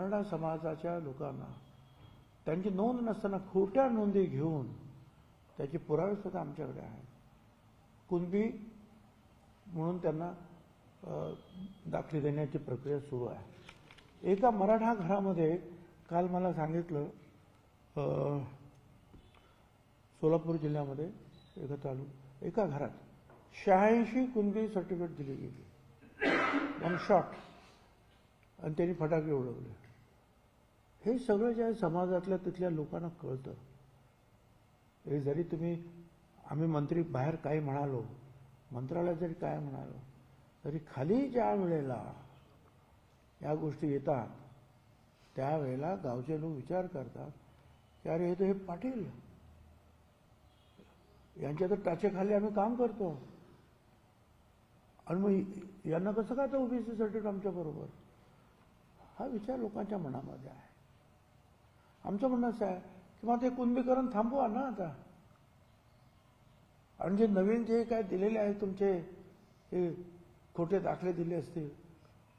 मराठा समाजाच्या लोकांना त्यांची नोंद नसताना खोट्या नोंदी घेऊन त्याचे पुरावे सुद्धा आमच्याकडे आहेत. कुणबी म्हणून त्यांना दाखले देण्याची प्रक्रिया सुरू आहे. एका मराठा घरामध्ये काल मला सांगितलं, सोलापूर जिल्ह्यामध्ये एका घरात 86 कुणबी सर्टिफिकेट दिली गेली, वन शॉट, आणि त्यांनी फटाके उडवले. हे सगळं जे आहे समाजातल्या तिथल्या लोकांना कळतं. हे जरी आम्ही मंत्री बाहेर काही म्हणालो, मंत्रालयात जरी काय म्हणालो, तरी खाली ज्या वेळेला या गोष्टी येतात त्यावेळेला गावचे लोक विचार करतात की अरे हे तर हे पाटील, यांच्या तर टाचेखाली आम्ही काम करतो, आणि मग यांना कसं काय तर ओबीसी सर्टिफिकेट आमच्या बरोबर. हा विचार लोकांच्या मनामध्ये आहे. आमचं म्हणणं असं आहे की मग ते कुणबीकरण थांबवा ना आता, आणि जे नवीन जे काय दिलेले आहे तुमचे हे खोटे दाखले दिले असतील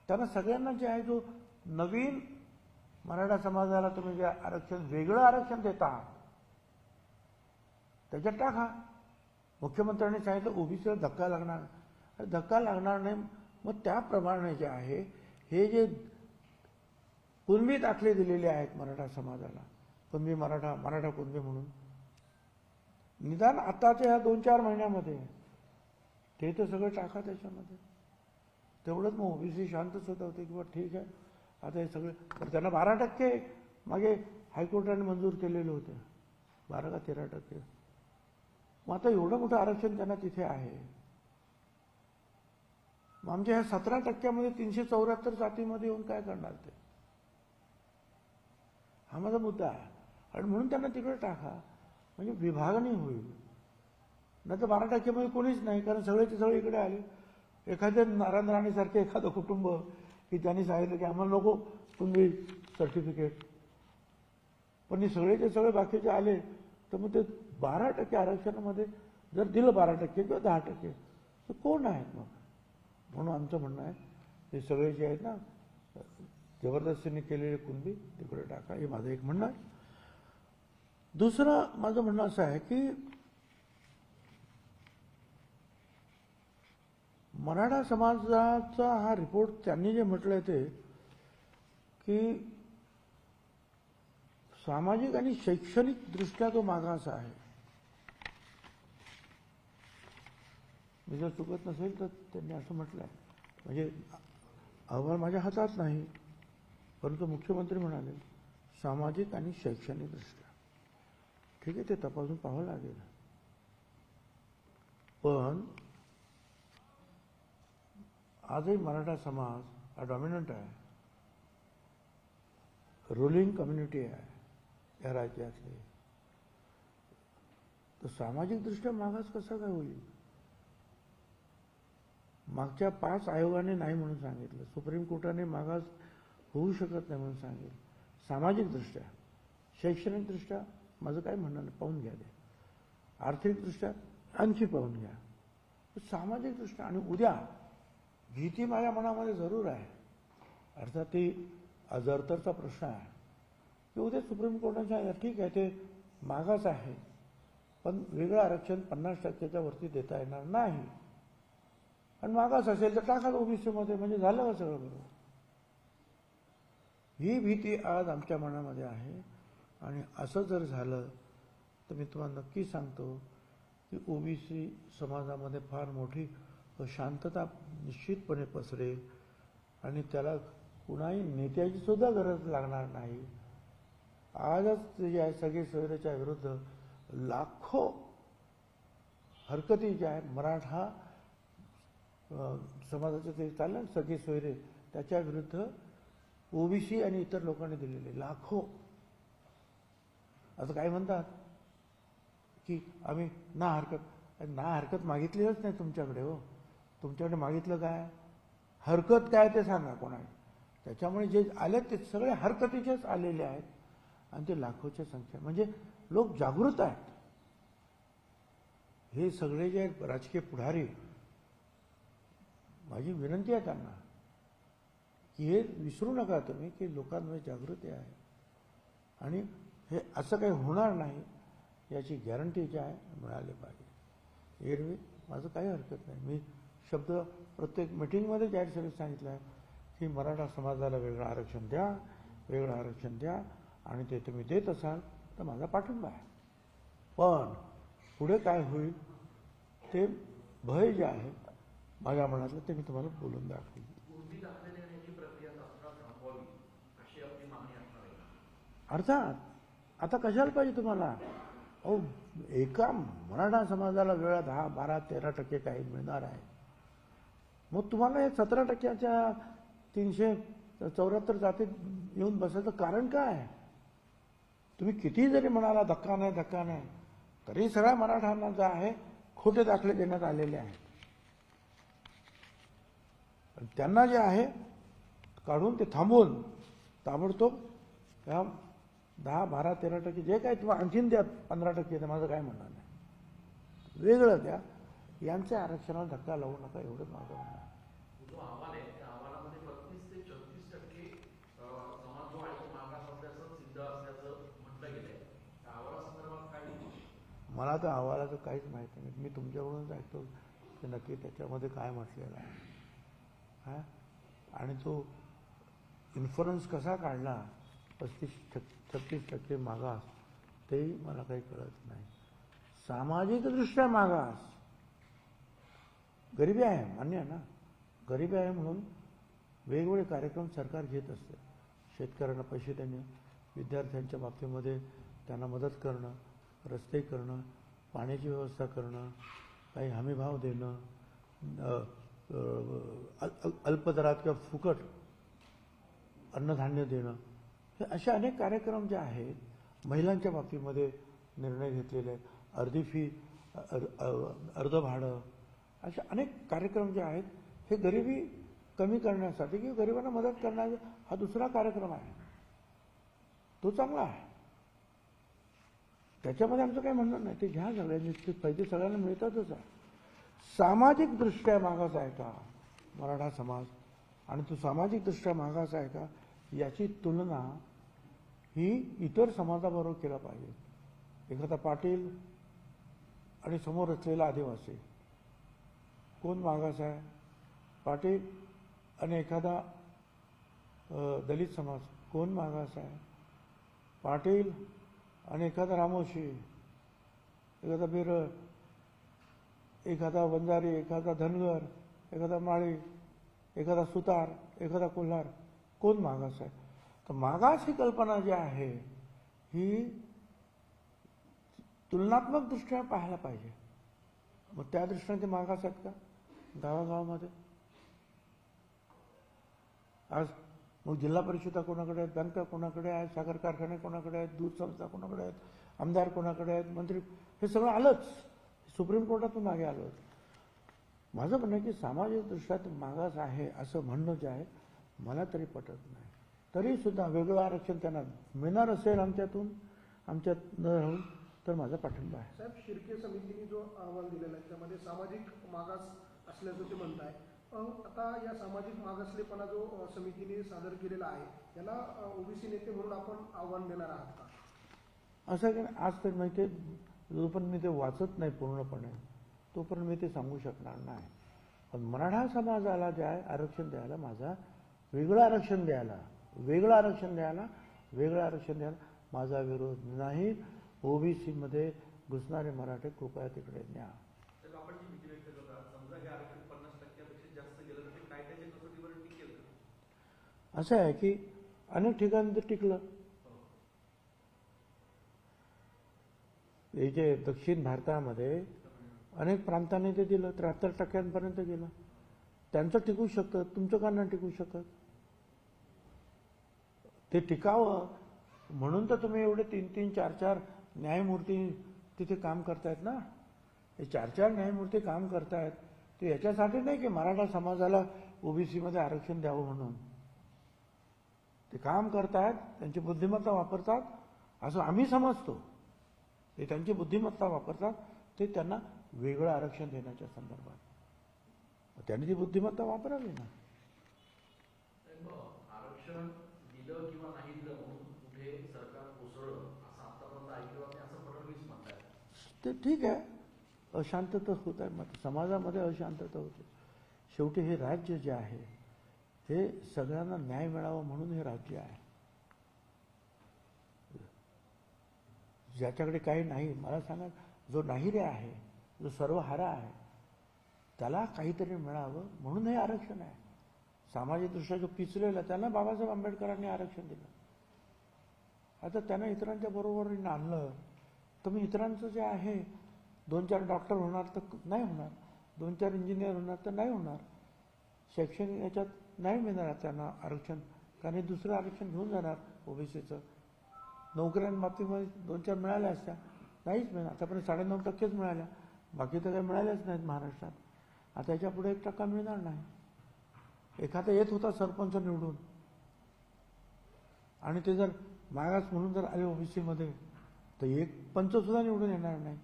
त्यांना सगळ्यांना जे आहे जो नवीन मराठा समाजाला तुम्ही जे आरक्षण, वेगळं आरक्षण देता त्याच्यात टाका. मुख्यमंत्र्यांनी सांगितलं ओबीसीला धक्का लागणार नाही. मग त्याप्रमाणे जे आहे हे जे कुणबी दाखले दिलेले आहेत मराठा समाजाला, कुणबी मराठा कुणबी म्हणून, निदान आताच्या ह्या 2-4 महिन्यामध्ये ते तर सगळं टाका त्याच्यामध्ये. तेवढंच मग ओबीसी शांतच होत होते किंवा ठीक आहे आता हे सगळं. तर त्यांना 12% मागे हायकोर्टाने मंजूर केलेले होते, 12 का 13%. मग आता एवढं मोठं आरक्षण त्यांना तिथे आहे. मग आमच्या ह्या 17% 374 जातीमध्ये येऊन काय करणार ते, हा माझा मुद्दा आहे. आणि म्हणून त्यांना तिकडे टाका, म्हणजे विभागणी होईल. नाही तर 12% कोणीच नाही, कारण सगळेचे सगळे इकडे आले. एखाद्या नारायण राणेसारखे एखादं कुटुंब की त्यांनी सांगितलं की आम्हाला नको कुणबी सर्टिफिकेट, पण हे सगळेचे सगळे बाकीचे आले, तर मग ते 12% आरक्षणामध्ये जर दिलं 12% किंवा 10%, तर कोण आहेत मग. म्हणून आमचं म्हणणं आहे हे सगळे जे आहेत ना जबरदस्तीने केलेले कुणबी तिकडे टाका, हे माझं एक म्हणणं आहे. दुसरं माझं म्हणणं असं आहे की मराठा समाजाचा हा रिपोर्ट त्यांनी जे म्हटलंय ते की सामाजिक आणि शैक्षणिक दृष्ट्या तो मागास आहे. मी जर चुकत नसेल तर त्यांनी असं म्हटलंय, म्हणजे अहवाल माझ्या हातात नाही, परंतु मुख्यमंत्री म्हणाले सामाजिक आणि शैक्षणिक दृष्ट्या. ठीक आहे, ते तपासून पाहावं लागेल. पण आजही मराठा समाज हा डॉमिनंट आहे, रुलिंग कम्युनिटी आहे या राज्यातली. तर सामाजिक दृष्ट्या मागास कसा काय होईल. मागच्या 5 आयोगाने नाही म्हणून सांगितलं, सुप्रीम कोर्टाने मागास होऊ शकत नाही म्हणून सांगितलं. सामाजिक दृष्ट्या, शैक्षणिक दृष्ट्या माझं काय म्हणणं नाही, पाहून घ्या ते. आर्थिक दृष्ट्या आणखी पाहून घ्या. सामाजिक दृष्ट्या. आणि उद्या भीती माझ्या मनामध्ये जरूर आहे, अर्थात ती अजरतरचा प्रश्न आहे की उद्या सुप्रीम कोर्टाने सांगितलं ठीक आहे ते मागास आहे, पण वेगळं आरक्षण 50% वरती देता येणार नाही, आणि मागास असेल तर टाका ओबीसीमध्ये, म्हणजे झालं का सगळं बरोबर. ही भीती आज आमच्या मनामध्ये आहे. आणि असं जर झालं तर मी तुम्हाला नक्की सांगतो की ओबीसी समाजामध्ये फार मोठी शांतता निश्चितपणे पसरेल, आणि त्याला कुणाही नेत्याची सुद्धा गरज लागणार नाही. आजच जे आहे सगळे सोयरेच्या विरुद्ध लाखो हरकती ज्या आहेत मराठा समाजाचे ते चाललं सगळे सोयरे, त्याच्या विरुद्ध ओबीसी आणि इतर लोकांनी दिलेले लाखो. असं काय म्हणतात की आम्ही ना हरकत मागितलीच नाही तुमच्याकडे. हो, तुमच्याकडे मागितलं काय, हरकत काय ते सांगा कोणाला. त्याच्यामुळे जे आले ते सगळे हरकतीचेच आलेले आहेत, आणि ते लाखोच्या संख्या, म्हणजे लोक जागृत आहेत. हे सगळे जे राजकीय पुढारी, माझी विनंती आहे त्यांना की हे विसरू नका तुम्ही की लोकांमध्ये जागृती आहे आणि हे असं काही होणार नाही याची गॅरंटी जी आहे मिळाली पाहिजे. एरवी माझं काही हरकत नाही. मी शब्द प्रत्येक मिटिंगमध्ये जाहीर सभेत सांगितलं आहे की मराठा समाजाला वेगळं आरक्षण द्या, वेगळं आरक्षण द्या आणि ते तुम्ही देत असाल तर माझा पाठिंबा आहे. पण पुढे काय होईल ते भय जे आहे माझ्या मनातलं ते मी तुम्हाला बोलून दाखवेन. अर्थात आता कशाला पाहिजे तुम्हाला? अहो, एका मराठा समाजाला वेळा 10, 12, 13% काही मिळणार आहे. मग तुम्हाला हे 17%च्या 374 जातीत येऊन बसायचं कारण काय? तुम्ही किती जरी म्हणाला धक्का नाही धक्का नाही, तरी सगळ्या मराठ्यांना जे आहे खोटे दाखले देण्यात आलेले आहेत. त्यांना जे आहे काढून ते थांबवून ताबडतोब त्या 10, 12, 13% जे काही तुम्हाला आणखीन द्या 15% तर माझं काय म्हणणं नाही, वेगळं द्या. यांच्या आरक्षणाला धक्का लावू नका एवढंच माझं म्हणणं आहे. जो अहवाल आहे त्या अहवालामध्ये 35 ते 36% समाज जो आहे तो मागास असल्याचं सिद्ध असल्याचं म्हटलं गेलंय. त्या अहवालासंदर्भात काय? मला तर अहवालाचं काहीच माहिती नाही. मी तुमच्याकडूनच ऐकतो की नक्की त्याच्यामध्ये काय म्हटलेलं आहे. हा, आणि तो इन्फ्लुअन्स कसा काढला 35-36% मागास, तेही मला काही कळत नाही. सामाजिकदृष्ट्या मागास, गरिबी आहे मान्य आहे ना, गरिबी आहे म्हणून वेगवेगळे कार्यक्रम सरकार घेत असते. शेतकऱ्यांना पैसे देणे, विद्यार्थ्यांच्या बाबतीमध्ये त्यांना मदत करणं, रस्ते करणं, पाण्याची व्यवस्था करणं, काही हमीभाव देणं, अल्पदरात किंवा फुकट अन्नधान्य देणं, हे असे अनेक कार्यक्रम जे आहेत. महिलांच्या बाबतीमध्ये निर्णय घेतलेले आहेत, अर्धी फी अर्ध भाडं, असे अनेक कार्यक्रम जे आहेत हे गरिबी कमी करण्यासाठी किंवा गरिबांना मदत करण्याचा हा दुसरा कार्यक्रम आहे. तो चांगला आहे, त्याच्यामध्ये आमचं काही म्हणणं नाही. ते घ्या सगळ्यांनी, ते पैसे सगळ्यांना मिळतातच आहे. सामाजिकदृष्ट्या मागास आहे का मराठा समाज, आणि तो सामाजिकदृष्ट्या मागास आहे का याची तुलना ही इतर समाजाबरोबर केला पाहिजे. एखादा पाटील आणि समोर असलेला आदिवासी कोण मागास आहे? पाटील आणि एखादा दलित समाज कोण मागास आहे? पाटील आणि एखादा रामोशी, एखादा बिरळ, एखादा वंजारी, एखादा धनगर, एखादा माळी, एखादा सुतार, एखादा कोल्हार, कोण मागास आहे? तर मागास ही कल्पना जी आहे ही तुलनात्मक दृष्ट्या पाहायला पाहिजे. मग त्या दृष्टीने ते मागास आहेत का गावागावामध्ये? आज मग जिल्हा परिषदा कोणाकडे आहेत, बँका कोणाकडे आहेत, साखर कारखाने कोणाकडे आहेत, दूध संस्था कोणाकडे आहेत, आमदार कोणाकडे आहेत, मंत्री, हे सगळं आलंच. सुप्रीम कोर्टातून मागे आलं. माझं म्हणणं आहे की सामाजिक दृष्ट्यात मागास आहे असं म्हणणं जे आहे मला तरी पटत नाही. तरी सुद्धा वेगळं आरक्षण त्यांना मिळणार असेल आमच्यातून, आमच्यात न राहून, तर माझा पाठिंबा आहे. साहेब, शिर्के समितीने जो अहवाल दिलेला आहे त्यामध्ये सामाजिक मागास असल्याचं ते म्हणत आहे. आता या सामाजिक मागासलेपणा जो समितीने सादर केलेला आहे याला ओबीसी नेते म्हणून आपण आव्हान देणार आहात का? असं की आज तर माहिती आहे, जोपर्यंत मी ते वाचत नाही पूर्णपणे तोपर्यंत मी ते सांगू शकणार नाही. पण मराठा समाजाला जे आहे आरक्षण द्यायला, माझा वेगळं आरक्षण द्यायला, वेगळं आरक्षण द्यायला, वेगळं आरक्षण द्यायला माझा विरोध नाही. ओबीसीमध्ये घुसणारे मराठे कृपया तिकडे न्या. आपण जी भीती व्यक्त करतात, समजा हे आरक्षण 50% जास्त गेलं तर ते कायद्याच्या कसोटीवर टिकेल का? असं आहे की अनेक ठिकाणी ते टिकलं. हे जे दक्षिण भारतामध्ये अनेक प्रांतांनी ते दिलं, 73% गेलं. त्यांचं टिकू शकतं, तुमचं का नाही टिकू शकत? ते टिकावं म्हणून तर तुम्ही एवढे 3-3, 4-4 न्यायमूर्ती तिथे काम करतायत ना. हे 4-4 न्यायमूर्ती काम करतायत ते याच्यासाठी नाही की मराठा समाजाला ओबीसीमध्ये आरक्षण द्यावं म्हणून. ते काम करतायत, त्यांची बुद्धिमत्ता वापरतात असं आम्ही समजतो. ते त्यांची बुद्धिमत्ता वापरतात, ते त्यांना वेगळं आरक्षण देण्याच्या संदर्भात त्यांनी ती बुद्धिमत्ता वापरावी ना. आरक्षण दिलं किंवा नाही दिलं म्हणून कुठे सरकार कोसळलं असं आतापर्यंत ऐकलं नाही असं फडणवीस म्हणतात. ते ठीक आहे, अशांतता होत आहे, मग समाजामध्ये अशांतता होते. शेवटी हे राज्य जे आहे हे सगळ्यांना न्याय मिळावा म्हणून हे राज्य आहे. ज्याच्याकडे काही नाही, मला सांगा, जो नाहीरे आहे, जो सर्वहारा आहे, त्याला काहीतरी मिळावं म्हणून हे आरक्षण आहे. सामाजिकदृष्ट्या जो पिचलेला त्याला बाबासाहेब आंबेडकरांनी आरक्षण दिलं. आता त्यांना इतरांच्या बरोबरीने आणलं तर मग इतरांचं जे आहे 2-4 डॉक्टर होणार तर नाही होणार, 2-4 इंजिनियर होणार तर नाही होणार, शैक्षणिक याच्यात नाही मिळणार त्यांना आरक्षण, कारण हे दुसरं आरक्षण घेऊन जाणार ओबीसीचं. नोकऱ्यांबाबतीमध्ये 2-4 मिळाल्या असत्या, नाहीच मिळणार. आतापर्यंत 9.5% मिळाल्या, बाकी तर काही मिळाल्याच नाहीत महाराष्ट्रात. आता याच्या पुढे 1% मिळणार नाही. एखादा येत होता सरपंच निवडून आणि ते जर मागास म्हणून जर आले ओबीसीमध्ये तर एक पंच सुद्धा निवडून येणार नाही.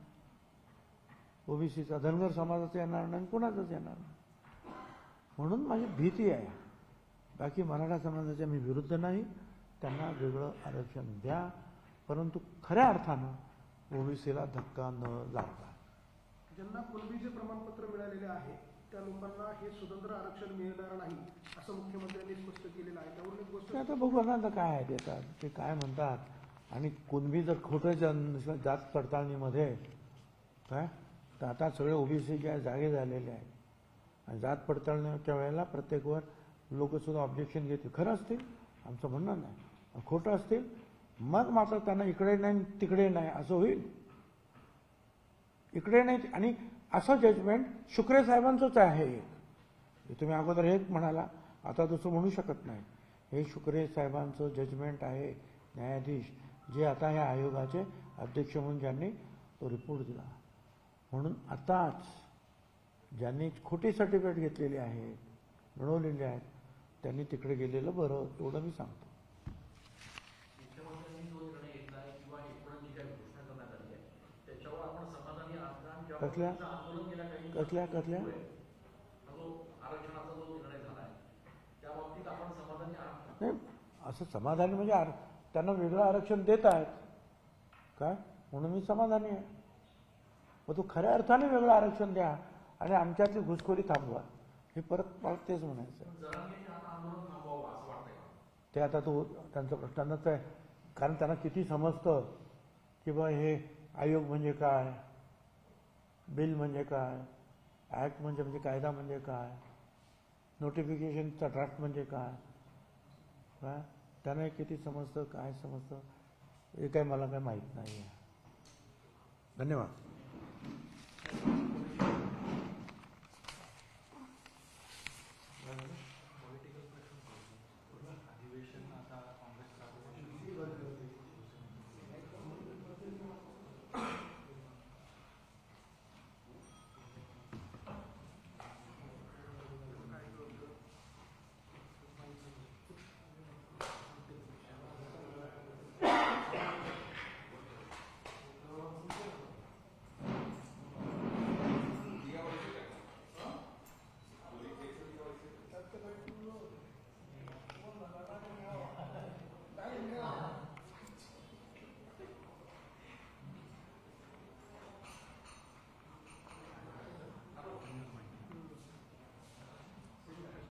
ओबीसीचा धनगर समाजाचा येणार नाही, कोणाचाच येणार नाही. म्हणून माझी भीती आहे. बाकी मराठा समाजाच्या मी विरुद्ध नाही, त्यांना वेगळं आरक्षण द्या, परंतु खऱ्या अर्थानं ओबीसीला धक्का न लावता. ज्यांना कुणबीचे प्रमाणपत्र मिळालेले आहे त्या लोकांना हे स्वतंत्र आरक्षण मिळणार नाही असं मुख्यमंत्र्यांनी स्पष्ट केलेलं आहे. त्यावरून एक गोष्ट आता बघू ना, आता काय आहे देतात ते काय म्हणतात. आणि कुणबी जर खोटं जात पडताळणीमध्ये काय तर आता सगळे ओबीसी जे जागे झालेले आहेत आणि जात पडताळणीच्या वेळेला प्रत्येकवर लोकसुद्धा ऑब्जेक्शन घेतील. खरं असतील आमचं म्हणणं नाही, खोटं असतील मग मात्र त्यांना इकडे नाही तिकडे नाही असं होईल. इकडे नाही आणि असं जजमेंट शुक्रे साहेबांचंच आहे. हे तुम्ही अगोदर हेच म्हणाला, आता दुसरं म्हणू शकत नाही. हे शुक्रे साहेबांचं जजमेंट आहे, न्यायाधीश जे आता या आयोगाचे अध्यक्ष म्हणून ज्यांनी तो रिपोर्ट दिला. म्हणून आताच ज्यांनी खोटी सर्टिफिकेट घेतलेली आहे, मिळवलेली आहेत, त्यांनी तिकडे गेलेलं बरं, एवढं मी सांगतो. मुख्यमंत्र्यांनी जो निर्णय घेतला आहे किंवा एकूणच जी काही घोषणा करण्यात आली आहे त्याच्यावर आपण समाधानी आहात का? कसल्या आंदोलन गेल्या काही कसल्या कसल्या जो आरक्षणाचा जो निर्णय झाला आहे त्या बाबतीत आपण समाधानी आहात का? नाही, असं समाधानी म्हणजे त्यांना वेगळं आरक्षण देत आहेत काय म्हणून मी समाधानी आहे. मग तो खऱ्या अर्थाने वेगळं आरक्षण द्या आणि आमच्यातली घुसखोरी थांबवा, हे परत तेच म्हणायचं. जरांगेंनी आता आंदोलन थांबवावं असं वाटतंय का? ते आता तो त्यांचा प्रश्नच आहे, कारण त्यांना किती समजतं की बा हे आयोग म्हणजे काय, बिल म्हणजे काय, ॲक्ट म्हणजे कायदा म्हणजे काय, नोटिफिकेशनचा ड्राफ्ट म्हणजे काय, त्यांना किती समजतं, काय समजतं हे काही मला काही माहीत नाही आहे. धन्यवाद.